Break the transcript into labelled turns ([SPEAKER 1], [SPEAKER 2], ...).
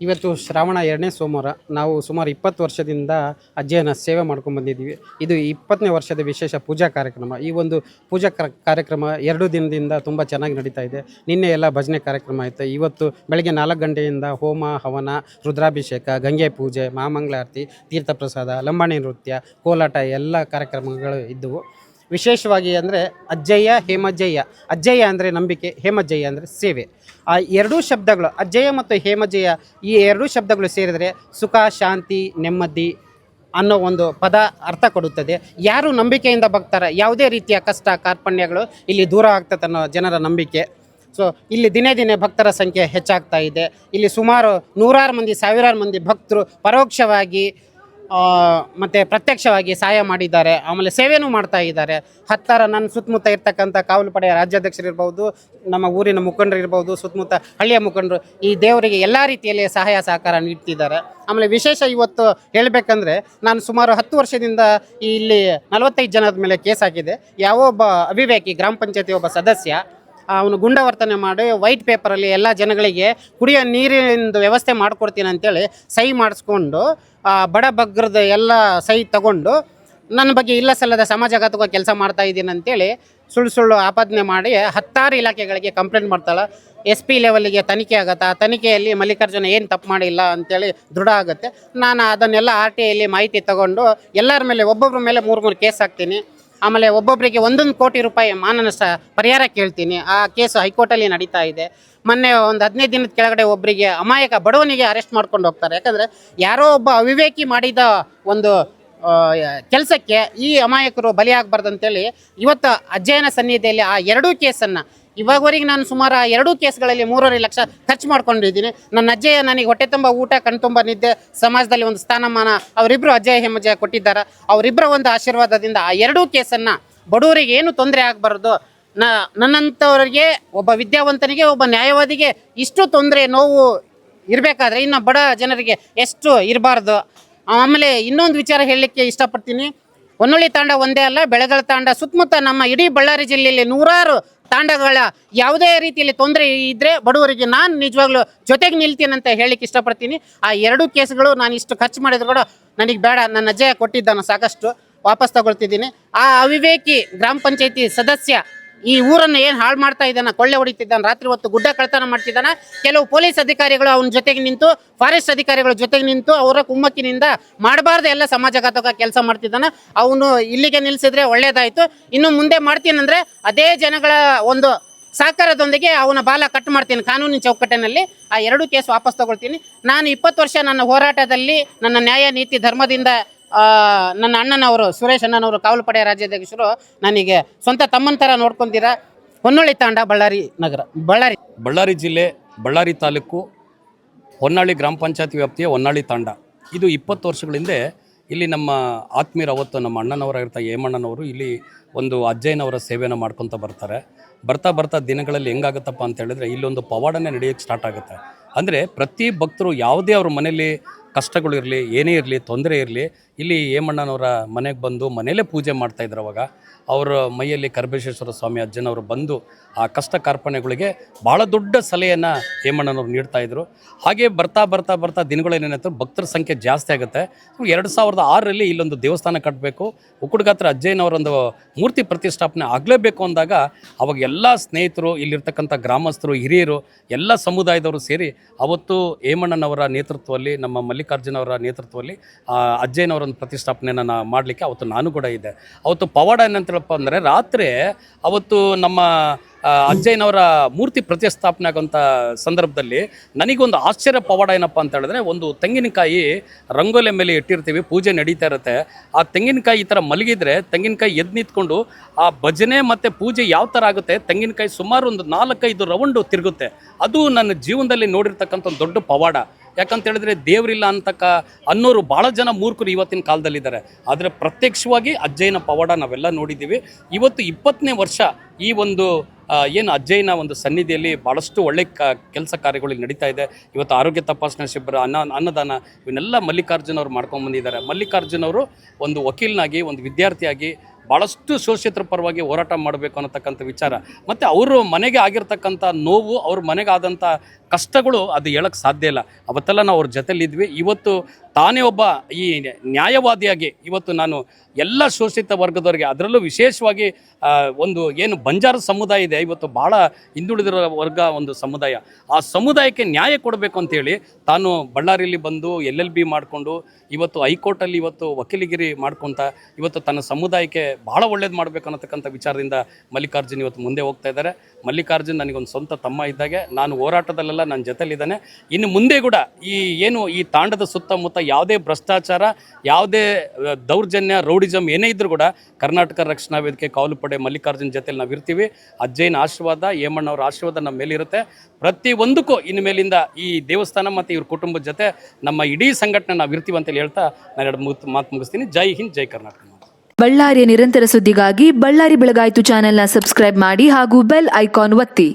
[SPEAKER 1] ಇವತ್ತು ಶ್ರಾವಣ 2ನೇ ಸೋಮವಾರ. ನಾವು ಸುಮಾರು 20 ವರ್ಷದಿಂದ ಅಜ್ಜಯ್ಯನ ಸೇವೆ ಮಾಡ್ಕೊಂಡು ಬಂದಿದ್ದೀವಿ. ಇದು 20ನೇ ವರ್ಷದ ವಿಶೇಷ ಪೂಜಾ ಕಾರ್ಯಕ್ರಮ. ಈ ಒಂದು ಪೂಜಾ ಕಾರ್ಯಕ್ರಮ 2 ದಿನದಿಂದ ತುಂಬ ಚೆನ್ನಾಗಿ ನಡೀತಾ ಇದೆ. ನಿನ್ನೆ ಎಲ್ಲ ಭಜನೆ ಕಾರ್ಯಕ್ರಮ ಆಯಿತು. ಇವತ್ತು ಬೆಳಗ್ಗೆ 4 ಗಂಟೆಯಿಂದ ಹೋಮ ಹವನ, ರುದ್ರಾಭಿಷೇಕ, ಗಂಗೆ ಪೂಜೆ, ಮಹಾಮಂಗಳಾರತಿ, ತೀರ್ಥಪ್ರಸಾದ, ಲಂಬಾಣಿ ನೃತ್ಯ, ಕೋಲಾಟ ಎಲ್ಲ ಕಾರ್ಯಕ್ರಮಗಳು ಇದ್ದವು. ವಿಶೇಷವಾಗಿ ಅಂದರೆ ಅಜ್ಜಯ್ಯ ಹೇಮಜ್ಜಯ್ಯ. ಅಜ್ಜಯ್ಯ ಅಂದರೆ ನಂಬಿಕೆ, ಹೇಮಜ್ಜಯ್ಯ ಅಂದರೆ ಸೇವೆ. ಆ ಎರಡೂ ಶಬ್ದಗಳು, ಅಜ್ಜಯ್ಯ ಮತ್ತು ಹೇಮಜ್ಜಯ್ಯ, ಈ ಎರಡೂ ಶಬ್ದಗಳು ಸೇರಿದರೆ ಸುಖ, ಶಾಂತಿ, ನೆಮ್ಮದಿ ಅನ್ನೋ ಒಂದು ಪದ ಅರ್ಥ ಕೊಡುತ್ತದೆ. ಯಾರು ನಂಬಿಕೆಯಿಂದ ಬಗ್ತಾರೆ ಯಾವುದೇ ರೀತಿಯ ಕಷ್ಟ ಕಾರ್ಪಣ್ಯಗಳು ಇಲ್ಲಿ ದೂರ ಆಗ್ತದೆ ಅನ್ನೋ ಜನರ ನಂಬಿಕೆ. ಸೊ ಇಲ್ಲಿ ದಿನೇ ದಿನೇ ಭಕ್ತರ ಸಂಖ್ಯೆ ಹೆಚ್ಚಾಗ್ತಾ ಇದೆ. ಇಲ್ಲಿ ಸುಮಾರು ನೂರಾರು ಮಂದಿ, ಸಾವಿರಾರು ಮಂದಿ ಭಕ್ತರು ಪರೋಕ್ಷವಾಗಿ ಮತ್ತು ಪ್ರತ್ಯಕ್ಷವಾಗಿ ಸಹಾಯ ಮಾಡಿದ್ದಾರೆ. ಆಮೇಲೆ ಸೇವೆನೂ ಮಾಡ್ತಾ ಇದ್ದಾರೆ. ನನ್ನ ಸುತ್ತಮುತ್ತ ಇರ್ತಕ್ಕಂಥ ಕಾವಲು ಪಡೆಯ ರಾಜ್ಯಾಧ್ಯಕ್ಷರಿರ್ಬೋದು, ನಮ್ಮ ಊರಿನ ಮುಖಂಡರು ಇರ್ಬೋದು, ಸುತ್ತಮುತ್ತ ಹಳ್ಳಿಯ ಮುಖಂಡರು ಈ ದೇವರಿಗೆ ಎಲ್ಲ ರೀತಿಯಲ್ಲಿ ಸಹಾಯ ಸಹಕಾರ ನೀಡ್ತಿದ್ದಾರೆ. ಆಮೇಲೆ ವಿಶೇಷ ಇವತ್ತು ಹೇಳಬೇಕಂದ್ರೆ, ನಾನು ಸುಮಾರು 10 ವರ್ಷದಿಂದ ಇಲ್ಲಿ 45 ಜನದ ಮೇಲೆ ಕೇಸ್ ಹಾಕಿದೆ. ಯಾವ ಒಬ್ಬ ಅವಿವೇಕಿ ಗ್ರಾಮ ಪಂಚಾಯತಿ ಒಬ್ಬ ಸದಸ್ಯ ಅವನು ಗುಂಡವರ್ತನೆ ಮಾಡಿ ವೈಟ್ ಪೇಪರಲ್ಲಿ ಎಲ್ಲ ಜನಗಳಿಗೆ ಕುಡಿಯೋ ನೀರಿನ ವ್ಯವಸ್ಥೆ ಮಾಡಿಕೊಡ್ತೀನಿ ಅಂತೇಳಿ ಸಹಿ ಮಾಡಿಸ್ಕೊಂಡು ಬಡ ಬಗ್ಗರದ ಎಲ್ಲ ಸಹಿ ತಗೊಂಡು ನನ್ನ ಬಗ್ಗೆ ಇಲ್ಲ ಸಲ್ಲದ ಸಮಾಜಘಾತಕ ಕೆಲಸ ಮಾಡ್ತಾ ಇದ್ದೀನಿ ಅಂತೇಳಿ ಸುಳ್ಳು ಆಪಾದನೆ ಮಾಡಿ 10 ಇಲಾಖೆಗಳಿಗೆ ಕಂಪ್ಲೇಂಟ್ ಮಾಡ್ತಾಳೆ. SP ಲೆವೆಲ್ಗೆ ತನಿಖೆ ಆಗುತ್ತೆ. ಆ ತನಿಖೆಯಲ್ಲಿ ಮಲ್ಲಿಕಾರ್ಜುನ ಏನು ತಪ್ಪು ಮಾಡಿಲ್ಲ ಅಂತೇಳಿ ದೃಢ ಆಗುತ್ತೆ. ನಾನು ಅದನ್ನೆಲ್ಲ RTIಯಲ್ಲಿ ಮಾಹಿತಿ ತಗೊಂಡು ಎಲ್ಲರ ಮೇಲೆ ಒಬ್ಬೊಬ್ಬರ ಮೇಲೆ 3 ಕೇಸ್ ಹಾಕ್ತೀನಿ. ಆಮೇಲೆ ಒಬ್ಬೊಬ್ಬರಿಗೆ 1 ಕೋಟಿ ರೂಪಾಯಿ ಮಾನನಷ್ಟ ಪರಿಹಾರ ಕೇಳ್ತೀನಿ. ಆ ಕೇಸು ಹೈಕೋರ್ಟಲ್ಲಿ ನಡೀತಾ ಇದೆ. ಮೊನ್ನೆ ಒಂದು 15 ದಿನದ ಕೆಳಗಡೆ ಒಬ್ಬರಿಗೆ ಅಮಾಯಕ ಬಡವನಿಗೆ ಅರೆಸ್ಟ್ ಮಾಡ್ಕೊಂಡು ಹೋಗ್ತಾರೆ. ಯಾಕಂದರೆ ಯಾರೋ ಒಬ್ಬ ಅವಿವೇಕಿ ಮಾಡಿದ ಒಂದು ಕೆಲಸಕ್ಕೆ ಈ ಅಮಾಯಕರು ಬಲಿಯಾಗಬಾರ್ದು ಅಂತೇಳಿ ಇವತ್ತು ಅಜ್ಜಯ್ಯನ ಸನ್ನಿಧಿಯಲ್ಲಿ ಆ 2 ಕೇಸನ್ನು ಇವಾಗವರೆಗೆ ನಾನು ಸುಮಾರು 2 ಕೇಸ್ಗಳಲ್ಲಿ 3.5 ಲಕ್ಷ ಖರ್ಚು ಮಾಡ್ಕೊಂಡಿದ್ದೀನಿ. ನನ್ನ ಅಜ್ಜಯ್ಯ ನನಗೆ ಹೊಟ್ಟೆ ತುಂಬ ಊಟ, ಕಣ್ ತುಂಬ ನಿದ್ದೆ, ಸಮಾಜದಲ್ಲಿ ಒಂದು ಸ್ಥಾನಮಾನ ಅವರಿಬ್ಬರು ಅಜ್ಜಯ್ಯ ಹೇಮಜ್ಜಯ್ಯ ಕೊಟ್ಟಿದ್ದಾರೆ. ಅವರಿಬ್ಬರ ಒಂದು ಆಶೀರ್ವಾದದಿಂದ ಆ 2 ಕೇಸನ್ನು ಬಡವರಿಗೆ ಏನು ತೊಂದರೆ ಆಗಬಾರ್ದು, ನನ್ನಂಥವ್ರಿಗೆ, ಒಬ್ಬ ವಿದ್ಯಾವಂತನಿಗೆ, ಒಬ್ಬ ನ್ಯಾಯವಾದಿಗೆ ಇಷ್ಟು ತೊಂದರೆ ನೋವು ಇರಬೇಕಾದ್ರೆ ಇನ್ನು ಬಡ ಜನರಿಗೆ ಎಷ್ಟು ಇರಬಾರ್ದು. ಆಮೇಲೆ ಇನ್ನೊಂದು ವಿಚಾರ ಹೇಳಲಿಕ್ಕೆ ಇಷ್ಟಪಡ್ತೀನಿ. ಹೊನ್ನಳ್ಳಿ ತಾಂಡ ಒಂದೇ ಅಲ್ಲ, ಬೆಳಗಲ ತಾಂಡ ಸುತ್ತಮುತ್ತ ನಮ್ಮ ಇಡೀ ಬಳ್ಳಾರಿ ಜಿಲ್ಲೆಯಲ್ಲಿ ನೂರಾರು ತಾಂಡಗಳ ಯಾವುದೇ ರೀತಿಯಲ್ಲಿ ತೊಂದರೆ ಇದ್ದರೆ ಬಡವರಿಗೆ ನಾನು ನಿಜವಾಗ್ಲೂ ಜೊತೆಗೆ ನಿಲ್ತೀನಿ ಅಂತ ಹೇಳಲಿಕ್ಕೆ ಇಷ್ಟಪಡ್ತೀನಿ. ಆ 2 ಕೇಸ್ಗಳು ನಾನು ಇಷ್ಟು ಖರ್ಚು ಮಾಡಿದ್ರು ಕೂಡ ನನಗೆ ಬೇಡ, ನನ್ನ ಅಜ್ಜಯ್ಯ ಕೊಟ್ಟಿದ್ದಾನೆ ಸಾಕಷ್ಟು, ವಾಪಸ್ ತಗೊಳ್ತಿದ್ದೀನಿ. ಆ ಅವಿವೇಕಿ ಗ್ರಾಮ ಪಂಚಾಯತಿ ಸದಸ್ಯ ಈ ಊರನ್ನು ಏನು ಹಾಳು ಮಾಡ್ತಾ ಇದ್ದಾನೆ, ಕೊಳ್ಳೆ ಹೊಡಿತಿದ್ದಾನೆ, ರಾತ್ರಿ ಹೊತ್ತು ಗುಡ್ಡ ಕಳ್ತನ ಮಾಡ್ತಿದ್ದಾನೆ. ಕೆಲವು ಪೊಲೀಸ್ ಅಧಿಕಾರಿಗಳು ಅವನ ಜೊತೆಗೆ ನಿಂತು, ಫಾರೆಸ್ಟ್ ಅಧಿಕಾರಿಗಳ ಜೊತೆಗೆ ನಿಂತು ಅವರ ಕುಮ್ಮಕ್ಕಿನಿಂದ ಮಾಡಬಾರ್ದು ಎಲ್ಲ ಸಮಾಜಘಾತಕ ಕೆಲಸ ಮಾಡ್ತಿದ್ದಾನೆ. ಅವನು ಇಲ್ಲಿಗೆ ನಿಲ್ಲಿಸಿದ್ರೆ ಒಳ್ಳೇದಾಯಿತು. ಇನ್ನು ಮುಂದೆ ಮಾಡ್ತೀನಂದರೆ ಅದೇ ಜನಗಳ ಒಂದು ಸಹಕಾರದೊಂದಿಗೆ ಅವನ ಬಾಲ ಕಟ್ ಮಾಡ್ತೀನಿ ಕಾನೂನಿನ ಚೌಕಟ್ಟಿನಲ್ಲಿ. ಆ 2 ಕೇಸ್ ವಾಪಸ್ ತಗೊಳ್ತೀನಿ. ನಾನು 20 ವರ್ಷ ನನ್ನ ಹೋರಾಟದಲ್ಲಿ ನನ್ನ ನ್ಯಾಯ ನೀತಿ ಧರ್ಮದಿಂದ ನನ್ನ ಅಣ್ಣನವರು ಸುರೇಶ್ ಅಣ್ಣನವರು ಕಾವಲು ಪಡೆಯ ರಾಜ್ಯಾಧ್ಯಕ್ಷರು ನನಗೆ ಸ್ವಂತ ತಮ್ಮನ ಥರ ನೋಡ್ಕೊಂತೀರಾ. ಹೊನ್ನಳ್ಳಿ ತಾಂಡ, ಬಳ್ಳಾರಿ ನಗರ,
[SPEAKER 2] ಬಳ್ಳಾರಿ ಜಿಲ್ಲೆ, ಬಳ್ಳಾರಿ ತಾಲೂಕು, ಹೊನ್ನಾಳಿ ಗ್ರಾಮ ಪಂಚಾಯತಿ ವ್ಯಾಪ್ತಿಯ ಹೊನ್ನಾಳಿ ತಾಂಡ. ಇದು 20 ವರ್ಷಗಳ ಹಿಂದೆ ಇಲ್ಲಿ ನಮ್ಮ ಆತ್ಮೀಯರು, ಅವತ್ತು ನಮ್ಮ ಅಣ್ಣನವರಾಗಿರ್ತಾ ಹೇಮಣ್ಣನವರು ಇಲ್ಲಿ ಒಂದು ಅಜ್ಜಯ್ಯನವರ ಸೇವೆಯನ್ನು ಮಾಡ್ಕೊತ ಬರ್ತಾ ದಿನಗಳಲ್ಲಿ ಹೆಂಗಾಗುತ್ತಪ್ಪ ಅಂತ ಹೇಳಿದ್ರೆ ಇಲ್ಲೊಂದು ಪವಾಡನೇ ನಡೆಯೋಕ್ಕೆ ಸ್ಟಾರ್ಟ್ ಆಗುತ್ತೆ. ಅಂದರೆ ಪ್ರತಿ ಭಕ್ತರು ಯಾವುದೇ ಅವ್ರ ಮನೇಲಿ ಕಷ್ಟಗಳು ಇರಲಿ, ಏನೇ ಇರಲಿ, ತೊಂದರೆ ಇರಲಿ, ಇಲ್ಲಿ ಹೇಮಣ್ಣನವರ ಮನೆಗೆ ಬಂದು ಮನೆಯಲ್ಲೇ ಪೂಜೆ ಮಾಡ್ತಾಯಿದ್ರು. ಅವಾಗ ಅವರ ಮೈಯಲ್ಲಿ ಕರಬೇಶ್ವರ ಸ್ವಾಮಿ ಅಜ್ಜನವರು ಬಂದು ಆ ಕಷ್ಟ ಕಾರ್ಪಣ್ಯಗಳಿಗೆ ಭಾಳ ದೊಡ್ಡ ಸಲಹೆಯನ್ನು ಹೇಮಣ್ಣನವ್ರು ನೀಡ್ತಾಯಿದ್ರು. ಹಾಗೆ ಬರ್ತಾ ದಿನಗಳೇನೇನಾಯ್ತು, ಭಕ್ತರ ಸಂಖ್ಯೆ ಜಾಸ್ತಿ ಆಗುತ್ತೆ. 2006ರಲ್ಲಿ ಇಲ್ಲೊಂದು ದೇವಸ್ಥಾನ ಕಟ್ಟಬೇಕು, ಉಕ್ಕುಡ್ಗಾತ್ರ ಅಜ್ಜಯ್ಯನವರೊಂದು ಮೂರ್ತಿ ಪ್ರತಿಷ್ಠಾಪನೆ ಆಗಲೇಬೇಕು ಅಂದಾಗ ಅವಾಗ ಎಲ್ಲ ಸ್ನೇಹಿತರು, ಇಲ್ಲಿರ್ತಕ್ಕಂಥ ಗ್ರಾಮಸ್ಥರು, ಹಿರಿಯರು, ಎಲ್ಲ ಸಮುದಾಯದವರು ಸೇರಿ ಅವತ್ತು ಹೇಮಣ್ಣನವರ ನೇತೃತ್ವದಲ್ಲಿ, ನಮ್ಮ ಮಲ್ಲಿಕಾರ್ಜುನ ಅವರ ನೇತೃತ್ವದಲ್ಲಿ ಅಜ್ಜಯ್ಯನವರೊಂದು ಪ್ರತಿಷ್ಠಾಪನೆಯನ್ನು ಮಾಡಲಿಕ್ಕೆ ಅವತ್ತು ನಾನು ಕೂಡ ಇದ್ದೆ. ಅವತ್ತು ಪವಾಡ ಏನಂತೇಳಪ್ಪ ಅಂದರೆ, ರಾತ್ರಿ ಅವತ್ತು ನಮ್ಮ ಅಜ್ಜಯ್ಯನವರ ಮೂರ್ತಿ ಪ್ರತಿಷ್ಠಾಪನೆ ಆಗೋಂಥ ಸಂದರ್ಭದಲ್ಲಿ ನನಗೊಂದು ಆಶ್ಚರ್ಯ ಪವಾಡ ಏನಪ್ಪ ಅಂತ ಹೇಳಿದ್ರೆ, ಒಂದು ತೆಂಗಿನಕಾಯಿ ರಂಗೋಲೆ ಮೇಲೆ ಇಟ್ಟಿರ್ತೀವಿ, ಪೂಜೆ ನಡೀತಾ ಇರುತ್ತೆ. ಆ ತೆಂಗಿನಕಾಯಿ ಈ ಥರ ಮಲಗಿದ್ರೆ ತೆಂಗಿನಕಾಯಿ ಎದ್ದು ನಿಂತ್ಕೊಂಡು ಆ ಭಜನೆ ಮತ್ತು ಪೂಜೆ ಯಾವ ಥರ ಆಗುತ್ತೆ, ತೆಂಗಿನಕಾಯಿ ಸುಮಾರು ಒಂದು 4-5 ರೌಂಡು ತಿರುಗುತ್ತೆ. ಅದು ನನ್ನ ಜೀವನದಲ್ಲಿ ನೋಡಿರ್ತಕ್ಕಂಥ ಒಂದು ದೊಡ್ಡ ಪವಾಡ. ಯಾಕಂತ ಹೇಳಿದ್ರೆ ದೇವರಿಲ್ಲ ಅನ್ನೋರು ಭಾಳ ಜನ ಮೂರ್ಖರು ಇವತ್ತಿನ ಕಾಲದಲ್ಲಿದ್ದಾರೆ. ಆದರೆ ಪ್ರತ್ಯಕ್ಷವಾಗಿ ಅಜ್ಜಯ್ಯನ ಪವಾಡ ನಾವೆಲ್ಲ ನೋಡಿದ್ದೀವಿ. ಇವತ್ತು 20ನೇ ವರ್ಷ ಈ ಒಂದು ಏನು ಅಜ್ಜಯ್ಯನ ಒಂದು ಸನ್ನಿಧಿಯಲ್ಲಿ ಭಾಳಷ್ಟು ಒಳ್ಳೆ ಕೆಲಸ ಕಾರ್ಯಗಳು ನಡೀತಾ ಇದೆ. ಇವತ್ತು ಆರೋಗ್ಯ ತಪಾಸಣಾ ಶಿಬಿರ, ಅನ್ನದಾನ, ಇವನ್ನೆಲ್ಲ ಮಲ್ಲಿಕಾರ್ಜುನ ಅವರು ಮಾಡ್ಕೊಂಡು ಬಂದಿದ್ದಾರೆ. ಮಲ್ಲಿಕಾರ್ಜುನ ಅವರು ಒಂದು ವಕೀಲನಾಗಿ, ಒಂದು ವಿದ್ಯಾರ್ಥಿಯಾಗಿ ಭಾಳಷ್ಟು ಶೋಷಿತರ ಪರವಾಗಿ ಹೋರಾಟ ಮಾಡಬೇಕು ಅನ್ನತಕ್ಕಂಥ ವಿಚಾರ, ಮತ್ತು ಅವರು ಮನೆಗೆ ಆಗಿರ್ತಕ್ಕಂಥ ನೋವು, ಅವ್ರ ಮನೆಗೆ ಆದಂಥ ಕಷ್ಟಗಳು ಅದು ಹೇಳಕ್ಕೆ ಸಾಧ್ಯ ಇಲ್ಲ. ಅವತ್ತೆಲ್ಲ ನಾವು ಅವ್ರ ಜೊತೆಲಿದ್ವಿ. ಇವತ್ತು ತಾನೇ ಒಬ್ಬ ಈ ನ್ಯಾಯವಾದಿಯಾಗಿ ಇವತ್ತು ನಾನು ಎಲ್ಲ ಶೋಷಿತ ವರ್ಗದವರಿಗೆ, ಅದರಲ್ಲೂ ವಿಶೇಷವಾಗಿ ಒಂದು ಏನು ಬಂಜಾರ ಸಮುದಾಯ ಇದೆ, ಇವತ್ತು ಭಾಳ ಹಿಂದುಳಿದಿರೋ ವರ್ಗ ಒಂದು ಸಮುದಾಯ, ಆ ಸಮುದಾಯಕ್ಕೆ ನ್ಯಾಯ ಕೊಡಬೇಕು ಅಂತೇಳಿ ತಾನು ಬಳ್ಳಾರಿಯಲ್ಲಿ ಬಂದು LLB ಮಾಡಿಕೊಂಡು ಇವತ್ತು ಹೈಕೋರ್ಟಲ್ಲಿ ಇವತ್ತು ವಕೀಲಿಗಿರಿ ಮಾಡ್ಕೊತ ಇವತ್ತು ತನ್ನ ಸಮುದಾಯಕ್ಕೆ ಭಾಳ ಒಳ್ಳೇದು ಮಾಡಬೇಕು ಅನ್ನತಕ್ಕಂಥ ವಿಚಾರದಿಂದ ಮಲ್ಲಿಕಾರ್ಜುನ್ ಇವತ್ತು ಮುಂದೆ ಹೋಗ್ತಾ ಇದ್ದಾರೆ. ಮಲ್ಲಿಕಾರ್ಜುನ್ ನನಗೊಂದು ಸ್ವಂತ ತಮ್ಮ ಇದ್ದಾಗೆ, ನಾನು ಹೋರಾಟದಲ್ಲೆಲ್ಲ ನನ್ನ ಜೊತೆಲಿದ್ದಾನೆ. ಇನ್ನು ಮುಂದೆ ಕೂಡ ಈ ತಾಂಡದ ಸುತ್ತಮುತ್ತ ಯಾವುದೇ ಭ್ರಷ್ಟಾಚಾರ, ಯಾವುದೇ ದೌರ್ಜನ್ಯ, ರೌಡಿಸಮ್ ಏನೇ ಇದ್ರೂ ಕೂಡ ಕರ್ನಾಟಕ ರಕ್ಷಣಾ ವೇದಿಕೆ ಕಾವಲು ಪಡೆ ಮಲ್ಲಿಕಾರ್ಜುನ್ ಜೊತೆಲಿ ನಾವು ಇರ್ತೀವಿ. ಅಜ್ಜಯ್ಯನ ಆಶೀರ್ವಾದ, ಹೇಮಣ್ಣವ್ರ ಆಶೀರ್ವಾದ ನಮ್ಮ ಮೇಲಿರುತ್ತೆ. ಪ್ರತಿಯೊಂದಕ್ಕೂ ಇನ್ನು ಮೇಲಿಂದ ಈ ದೇವಸ್ಥಾನ ಮತ್ತು ಇವ್ರ ಕುಟುಂಬದ ಜೊತೆ ನಮ್ಮ ಇಡೀ ಸಂಘಟನೆ ನಾವು ಇರ್ತೀವಿ ಅಂತೇಳಿ ಹೇಳ್ತಾ ನಾನು ಎರಡು ಮಾತು ಮುಗಿಸ್ತೀನಿ. ಜೈ ಹಿಂದ್, ಜೈ ಕರ್ನಾಟಕ.
[SPEAKER 3] ಬಳ್ಳಾರಿಯ ನಿರಂತರ ಸುದ್ದಿಗಾಗಿ ಬಳ್ಳಾರಿ ಬೆಳಗಾಯಿತು ಚಾನೆಲ್ನ ಸಬ್ಸ್ಕ್ರೈಬ್ ಮಾಡಿ ಹಾಗೂ ಬೆಲ್ ಐಕಾನ್ ಒತ್ತಿ.